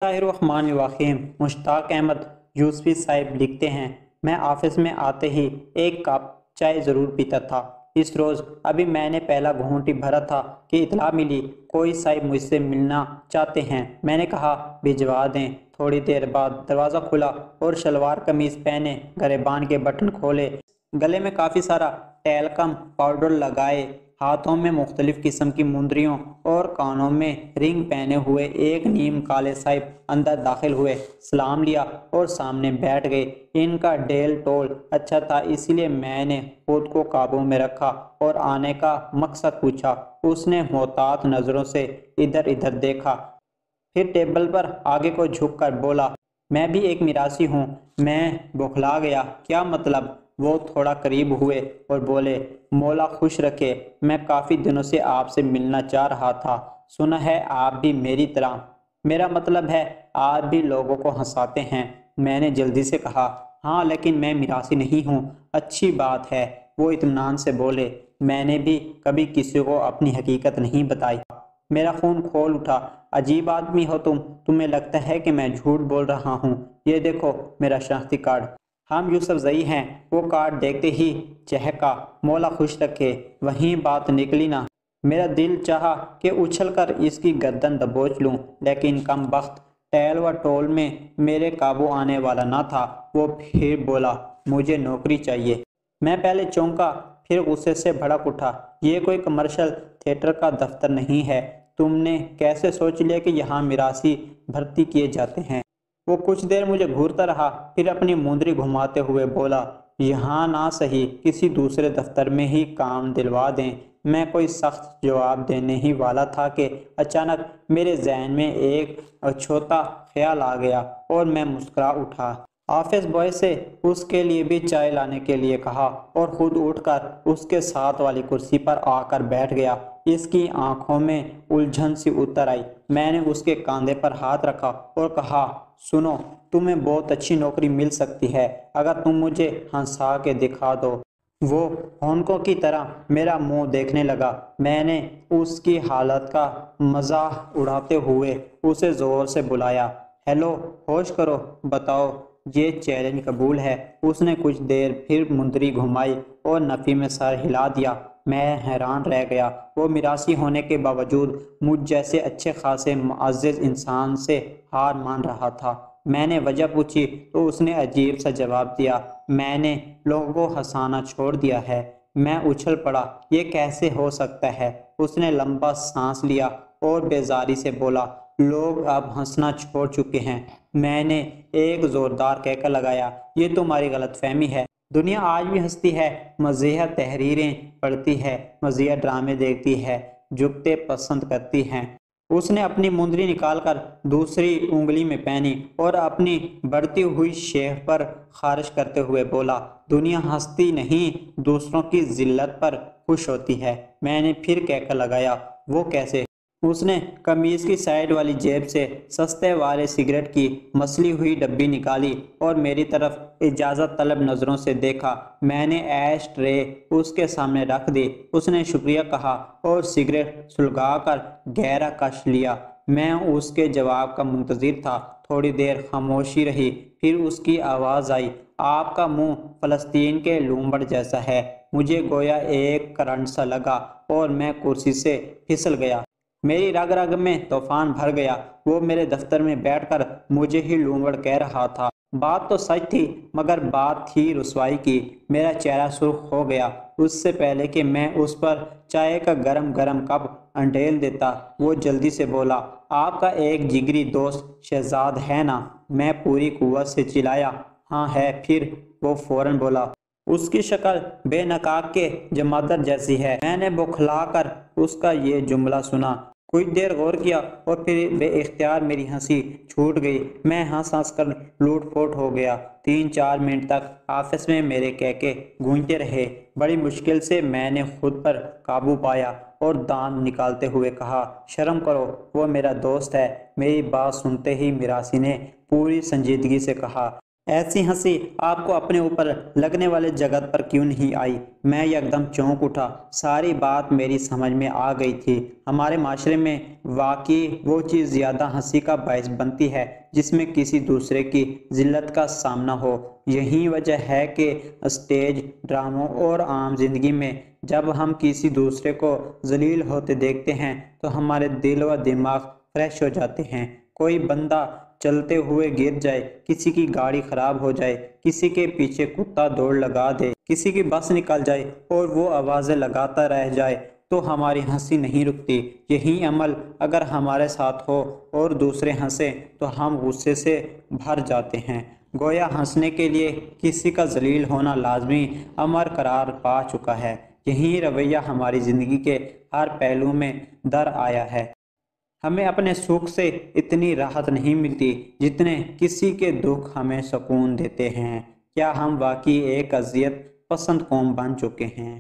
طاہر الرحمن الرحیم مشتاق احمد یوسفی صاحب لکھتے ہیں، میں آفس میں آتے ہی ایک کپ چائے ضرور پیتا تھا۔ اس روز ابھی میں نے پہلا گھونٹ ہی بھرا تھا کہ اطلاع ملی کوئی صاحب مجھ سے ملنا چاہتے ہیں۔ میں نے کہا بھجوا دیں۔ تھوڑی دیر بعد دروازہ کھلا اور شلوار قمیض پہنے گریبان کے بٹن کھولے، گلے میں کافی سارا ٹیلکم پاؤڈر لگائے، ہاتھوں میں مختلف قسم کی مندریوں اور کانوں میں رنگ پہنے ہوئے ایک نیم کالے صاحب اندر داخل ہوئے، سلام لیا اور سامنے بیٹھ گئے۔ ان کا ڈیل ٹول اچھا تھا، اسی لیے میں نے خود کو قابو میں رکھا اور آنے کا مقصد پوچھا۔ اس نے محتاط نظروں سے ادھر ادھر دیکھا، پھر ٹیبل پر آگے کو جھک کر بولا، میں بھی ایک میراثی ہوں۔ میں بوکھلا گیا، کیا مطلب؟ وہ تھوڑا قریب ہوئے اور بولے، مولا خوش رکھے، میں کافی دنوں سے آپ سے ملنا چاہ رہا تھا۔ سنا ہے آپ بھی میری طرح، میرا مطلب ہے آپ بھی لوگوں کو ہنساتے ہیں۔ میں نے جلدی سے کہا، ہاں لیکن میں میراثی نہیں ہوں۔ اچھی بات ہے، وہ اطمینان سے بولے، میں نے بھی کبھی کسی کو اپنی حقیقت نہیں بتائی۔ میرا خون کھول اٹھا، عجیب آدمی ہو تم، تمہیں لگتا ہے کہ میں جھوٹ بول رہا ہوں۔ یہ دیکھو میرا شناختی کارڈ۔ ہم یوسف زئی ہیں۔ وہ کارڈ دیکھتے ہی چہکا، مولا خوش رکھے، وہیں بات نکلی نا۔ میرا دل چاہا کہ اچھل کر اس کی گردن دبوچ لوں، لیکن کم بخت ٹیل و ٹول میں میرے قابو آنے والا نہ تھا۔ وہ پھر بولا، مجھے نوکری چاہیے۔ میں پہلے چونکا، پھر غصے سے بھڑک اٹھا، یہ کوئی کمرشل تھیٹر کا دفتر نہیں ہے، تم نے کیسے سوچ لیا کہ یہاں میراثی بھرتی کیے جاتے ہیں؟ وہ کچھ دیر مجھے گھورتا رہا، پھر اپنی مندری گھماتے ہوئے بولا، یہاں نہ سہی کسی دوسرے دفتر میں ہی کام دلوا دیں۔ میں کوئی سخت جواب دینے ہی والا تھا کہ اچانک میرے ذہن میں ایک اچھوتا خیال آ گیا اور میں مسکرا اٹھا۔ آفس بوائے سے اس کے لیے بھی چائے لانے کے لیے کہا اور خود اٹھ کر اس کے ساتھ والی کرسی پر آ کر بیٹھ گیا۔ اس کی آنکھوں میں الجھن سی اتر آئی۔ میں نے اس کے کاندھے پر ہاتھ رکھا اور کہا، سنو، تمہیں بہت اچھی نوکری مل سکتی ہے اگر تم مجھے ہنسا کے دکھا دو۔ وہ ہونکوں کی طرح میرا منہ دیکھنے لگا۔ میں نے اس کی حالت کا مزاح اڑاتے ہوئے اسے زور سے بلایا، ہیلو، ہوش کرو، بتاؤ، یہ چیلنج قبول ہے؟ اس نے کچھ دیر پھر مندری گھمائی اور نفی میں سر ہلا دیا۔ میں حیران رہ گیا، وہ میراثی ہونے کے باوجود مجھ جیسے اچھے خاصے معزز انسان سے ہار مان رہا تھا۔ میں نے وجہ پوچھی تو اس نے عجیب سا جواب دیا، میں نے لوگوں کو ہنسانا چھوڑ دیا ہے۔ میں اچھل پڑا، یہ کیسے ہو سکتا ہے؟ اس نے لمبا سانس لیا اور بیزاری سے بولا، لوگ اب ہنسنا چھوڑ چکے ہیں۔ میں نے ایک زوردار کہکہ لگایا، یہ تمہاری غلط فہمی ہے، دنیا آج بھی ہنستی ہے، مزیح تحریریں پڑھتی ہے، مزیح ڈرامے دیکھتی ہے، جھکتے پسند کرتی ہیں۔ اس نے اپنی مندری نکال کر دوسری انگلی میں پہنی اور اپنی بڑھتی ہوئی شیخ پر خارش کرتے ہوئے بولا، دنیا ہنستی نہیں، دوسروں کی ذلت پر خوش ہوتی ہے۔ میں نے پھر کہکہ لگایا، وہ کیسے؟ اس نے قمیض کی سائیڈ والی جیب سے سستے والے سگریٹ کی مسلی ہوئی ڈبی نکالی اور میری طرف اجازت طلب نظروں سے دیکھا۔ میں نے ایش ٹرے اس کے سامنے رکھ دی۔ اس نے شکریہ کہا اور سگریٹ سلگا کر گہرا کش لیا۔ میں اس کے جواب کا منتظر تھا۔ تھوڑی دیر خاموشی رہی، پھر اس کی آواز آئی، آپ کا منہ فلسطین کے لومڑ جیسا ہے۔ مجھے گویا ایک کرنٹ سا لگا اور میں کرسی سے پھسل گیا۔ میری رگ رگ میں طوفان بھر گیا۔ وہ میرے دفتر میں بیٹھ کر مجھے ہی لومڑ کہہ رہا تھا۔ بات تو سچ تھی، مگر بات تھی رسوائی کی۔ میرا چہرہ سرخ ہو گیا۔ اس سے پہلے کہ میں اس پر چائے کا گرم گرم کپ انڈیل دیتا، وہ جلدی سے بولا، آپ کا ایک جگری دوست شہزاد ہے نا؟ میں پوری قوت سے چلایا، ہاں ہے۔ پھر وہ فوراً بولا، اس کی شکل بے نقاب کے جمادر جیسی ہے۔ میں نے بوکھلا کر اس کا یہ جملہ سنا، کچھ دیر غور کیا اور پھر بے اختیار میری ہنسی چھوٹ گئی۔ میں ہنس ہنس کر لوٹ پوٹ ہو گیا۔ 3-4 منٹ تک آفس میں میرے کہکے گونجتے رہے۔ بڑی مشکل سے میں نے خود پر قابو پایا اور دانت نکالتے ہوئے کہا، شرم کرو، وہ میرا دوست ہے۔ میری بات سنتے ہی میراثی نے پوری سنجیدگی سے کہا، ایسی ہنسی آپ کو اپنے اوپر لگنے والے جگت پر کیوں نہیں آئی؟ میں یکدم چونک اٹھا۔ ساری بات میری سمجھ میں آ گئی تھی۔ ہمارے معاشرے میں واقعی وہ چیز زیادہ ہنسی کا باعث بنتی ہے جس میں کسی دوسرے کی ذلت کا سامنا ہو۔ یہی وجہ ہے کہ اسٹیج ڈراموں اور عام زندگی میں جب ہم کسی دوسرے کو ذلیل ہوتے دیکھتے ہیں تو ہمارے دل و دماغ فریش ہو جاتے ہیں۔ کوئی بندہ چلتے ہوئے گر جائے، کسی کی گاڑی خراب ہو جائے، کسی کے پیچھے کتا دوڑ لگا دے، کسی کی بس نکل جائے اور وہ آوازیں لگاتا رہ جائے تو ہماری ہنسی نہیں رکتی۔ یہی عمل اگر ہمارے ساتھ ہو اور دوسرے ہنسیں تو ہم غصے سے بھر جاتے ہیں، گویا ہنسنے کے لیے کسی کا ذلیل ہونا لازمی امر قرار پا چکا ہے۔ یہی رویہ ہماری زندگی کے ہر پہلو میں در آیا ہے۔ ہمیں اپنے سکھ سے اتنی راحت نہیں ملتی جتنے کسی کے دکھ ہمیں سکون دیتے ہیں۔ کیا ہم واقعی ایک اذیت پسند قوم بن چکے ہیں؟